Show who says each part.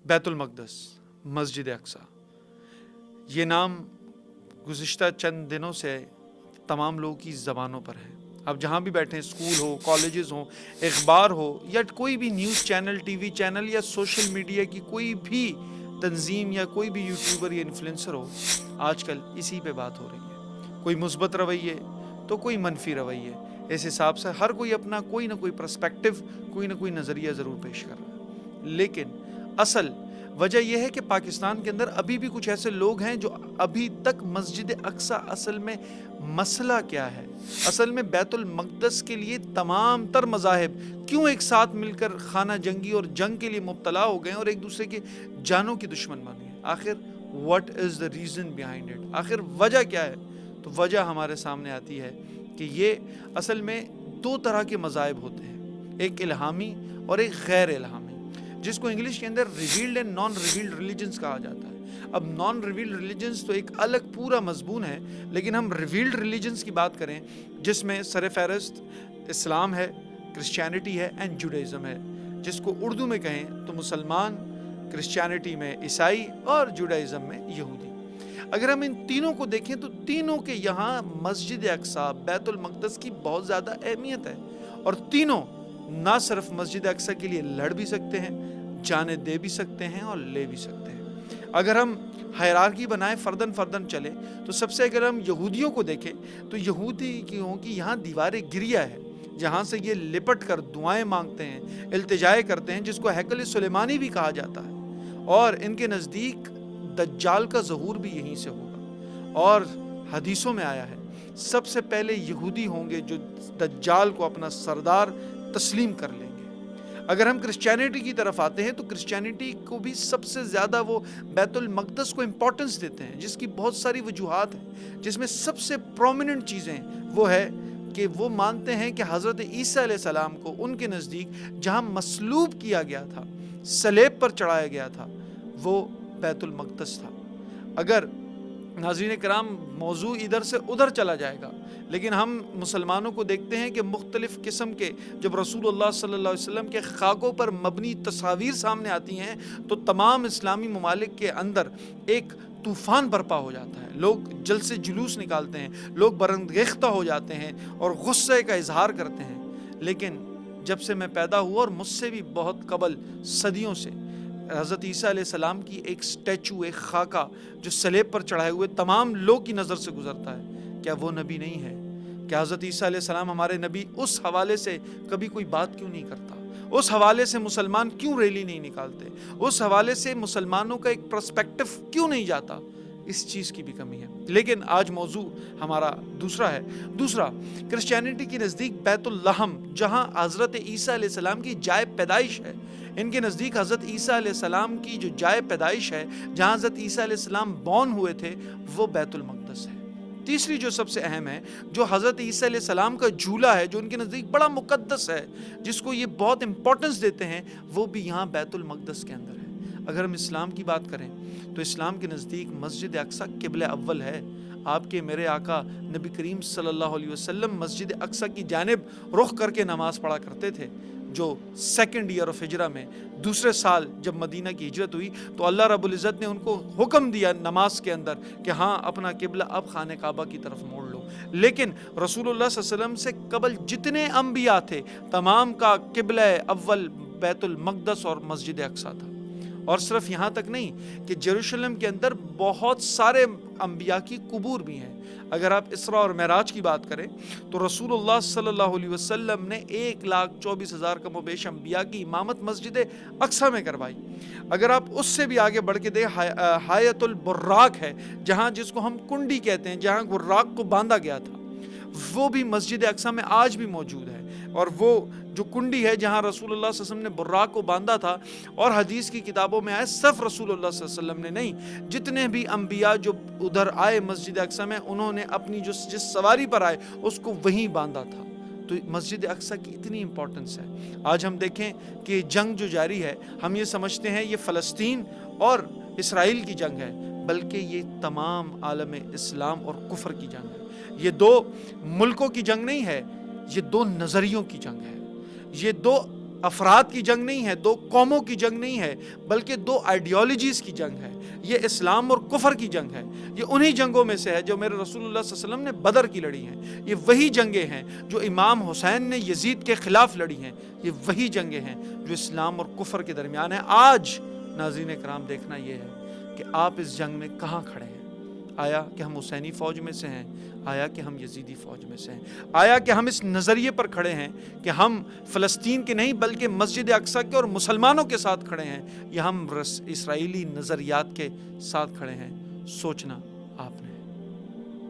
Speaker 1: بیت المقدس، مسجد اقصی، یہ نام گزشتہ چند دنوں سے تمام لوگوں کی زبانوں پر ہے. اب جہاں بھی بیٹھیں، اسکول ہو، کالجز ہوں، اخبار ہو، یا کوئی بھی news channel, T V channel, یا سوشل میڈیا کی کوئی بھی تنظیم، یا کوئی بھی یوٹیوبر یا انفلوئنسر ہو، آج کل اسی پہ بات ہو رہی ہے. کوئی مثبت رویے تو کوئی منفی رویے. اس حساب سے ہر کوئی اپنا کوئی نہ کوئی پرسپیکٹو، کوئی نہ کوئی نظریہ ضرور پیش کر رہا ہے. لیکن اصل وجہ یہ ہے کہ پاکستان کے اندر ابھی بھی کچھ ایسے لوگ ہیں جو ابھی تک مسجد اقصی اصل میں مسئلہ کیا ہے، اصل میں بیت المقدس کے لیے تمام تر مذاہب کیوں ایک ساتھ مل کر خانہ جنگی اور جنگ کے لیے مبتلا ہو گئے اور ایک دوسرے کے جانوں کی دشمن بن گئے. آخر what is the reason behind it, آخر وجہ کیا ہے؟ تو وجہ ہمارے سامنے آتی ہے کہ یہ اصل میں دو طرح کے مذاہب ہوتے ہیں، ایک الہامی اور ایک غیر الہامی، جس کو انگلش کے اندر revealed and non revealed religions کہا جاتا ہے. اب نان ریویلڈ ریلیجنز تو ایک الگ پورا مضمون ہے، لیکن ہم ریویلڈ ریلیجنز کی بات کریں جس میں سر فہرست اسلام ہے، کرسچینٹی ہے اینڈ جوڈائزم ہے، جس کو اردو میں کہیں تو مسلمان، کرسچینٹی میں عیسائی اور جوڈائزم میں یہودی. اگر ہم ان تینوں کو دیکھیں تو تینوں کے یہاں مسجد اقصی، بیت المقدس کی بہت زیادہ اہمیت ہے، اور تینوں نہ صرف مسجد اقصی کے لیے لڑ بھی سکتے ہیں، جانیں دے بھی سکتے ہیں اور لے بھی سکتے ہیں. اگر ہم ہائرارکی بنائیں، فردن فردن چلیں، تو سب سے اگر ہم یہودیوں کو دیکھیں تو یہودیوں کی یہاں دیوار گریا ہے، جہاں سے یہ لپٹ کر دعائیں مانگتے ہیں، التجائے کرتے ہیں، جس کو ہیکل سلیمانی بھی کہا جاتا ہے. اور ان کے نزدیک دجال کا ظہور بھی یہیں سے ہوگا، اور حدیثوں میں آیا ہے سب سے پہلے یہودی ہوں گے جو دجال کو اپنا سردار تسلیم کر لیں گے. اگر ہم کرسچینٹی کی طرف آتے ہیں تو کرسچینٹی کو بھی سب سے زیادہ وہ بیت المقدس کو امپورٹنس دیتے ہیں، جس کی بہت ساری وجوہات ہیں، جس میں سب سے پرومیننٹ چیزیں وہ ہے کہ وہ مانتے ہیں کہ حضرت عیسیٰ علیہ السلام کو ان کے نزدیک جہاں مصلوب کیا گیا تھا، صلیب پر چڑھایا گیا تھا، وہ بیت المقدس تھا. اگر ناظرین کرام موضوع ادھر سے ادھر چلا جائے گا، لیکن ہم مسلمانوں کو دیکھتے ہیں کہ مختلف قسم کے جب رسول اللہ صلی اللہ علیہ وسلم کے خاکوں پر مبنی تصاویر سامنے آتی ہیں تو تمام اسلامی ممالک کے اندر ایک طوفان برپا ہو جاتا ہے. لوگ جلسے جلوس نکالتے ہیں، لوگ برانگیختہ ہو جاتے ہیں اور غصے کا اظہار کرتے ہیں. لیکن جب سے میں پیدا ہوا اور مجھ سے بھی بہت قبل صدیوں سے حضرت عیسیٰ علیہ السلام کی ایک سٹیچو، ایک خاکہ جو صلیب پر چڑھائے ہوئے تمام لوگ کی نظر سے گزرتا ہے، کیا وہ نبی نہیں ہے؟ کیا حضرت عیسیٰ علیہ السلام ہمارے نبی اس حوالے سے کبھی کوئی بات کیوں نہیں کرتا؟ اس حوالے سے مسلمان کیوں ریلی نہیں نکالتے؟ اس حوالے سے مسلمانوں کا ایک پرسپیکٹو کیوں نہیں جاتا؟ اس چیز کی بھی کمی ہے. لیکن آج موضوع ہمارا دوسرا ہے. دوسرا، کرسچینٹی کے نزدیک بیت اللحم، جہاں حضرت عیسیٰ علیہ السلام کی جائے پیدائش ہے، ان کے نزدیک حضرت عیسیٰ علیہ السلام کی جو جائے پیدائش ہے، جہاں حضرت عیسیٰ علیہ السلام بورن ہوئے تھے، وہ بیت المقدس ہے. تیسری جو سب سے اہم ہے، جو حضرت عیسیٰ علیہ السلام کا جھولا ہے، جو ان کے نزدیک بڑا مقدس ہے، جس کو یہ بہت امپورٹنس دیتے ہیں، وہ بھی یہاں بیت المقدس کے اندر ہے. اگر ہم اسلام کی بات کریں تو اسلام کے نزدیک مسجد اقصی قبلہ اول ہے. آپ کے میرے آقا نبی کریم صلی اللہ علیہ وسلم مسجد اقصی کی جانب رخ کر کے نماز پڑھا کرتے تھے. جو سیکنڈ ایئر آف ہجرہ میں، دوسرے سال جب مدینہ کی ہجرت ہوئی تو اللہ رب العزت نے ان کو حکم دیا نماز کے اندر کہ ہاں اپنا قبلہ اب خانہ کعبہ کی طرف موڑ لو. لیکن رسول اللہ صلی اللہ علیہ وسلم سے قبل جتنے انبیاء تھے، تمام کا قبلہ اول بیت المقدس اور مسجد اقصی تھا. اور صرف یہاں تک نہیں کہ یروشلم کے اندر بہت سارے انبیاء کی قبور بھی ہیں. اگر آپ اسراء اور معراج کی بات کریں تو رسول اللہ صلی اللہ علیہ وسلم نے 1,24,000 کم و بیش انبیاء کی امامت مسجد اقصی میں کروائی. اگر آپ اس سے بھی آگے بڑھ کے دیں، حایۃ البراق ہے، جہاں جس کو ہم کنڈی کہتے ہیں، جہاں براق کو باندھا گیا تھا، وہ بھی مسجد اقصی میں آج بھی موجود ہے. اور وہ جو کنڈی ہے جہاں رسول اللہ صلی اللہ علیہ وسلم نے براق کو باندھا تھا، اور حدیث کی کتابوں میں آئے صرف رسول اللہ صلی اللہ علیہ وسلم نے نہیں، جتنے بھی انبیاء جو ادھر آئے مسجد اقصی میں، انہوں نے اپنی جس سواری پر آئے اس کو وہیں باندھا تھا. تو مسجد اقصی کی اتنی امپورٹنس ہے. آج ہم دیکھیں کہ جنگ جو جاری ہے، ہم یہ سمجھتے ہیں یہ فلسطین اور اسرائیل کی جنگ ہے، بلکہ یہ تمام عالم اسلام اور کفر کی جنگ ہے. یہ دو ملکوں کی جنگ نہیں ہے، یہ دو نظریوں کی جنگ ہے. یہ دو افراد کی جنگ نہیں ہے، دو قوموں کی جنگ نہیں ہے، بلکہ دو آئیڈیالوجیز کی جنگ ہے۔ یہ اسلام اور کفر کی جنگ ہے۔ یہ انہی جنگوں میں سے ہے جو میرے رسول اللہ صلی اللہ علیہ وسلم نے بدر کی لڑی ہیں۔ یہ وہی جنگیں ہیں جو امام حسین نے یزید کے خلاف لڑی ہیں۔ یہ وہی جنگیں ہیں جو اسلام اور کفر کے درمیان ہیں۔ آج ناظرین کرام دیکھنا یہ ہے کہ آپ اس جنگ میں کہاں کھڑے ہیں۔ آیا کہ ہم حسینی فوج میں سے ہیں؟ آیا کہ ہم یزیدی فوج میں سے ہیں؟ آیا کہ ہم اس نظریے پر کھڑے ہیں کہ ہم فلسطین کے نہیں بلکہ مسجد اقصیٰ کے اور مسلمانوں کے ساتھ کھڑے ہیں، یا ہم اسرائیلی نظریات کے ساتھ کھڑے ہیں؟ سوچنا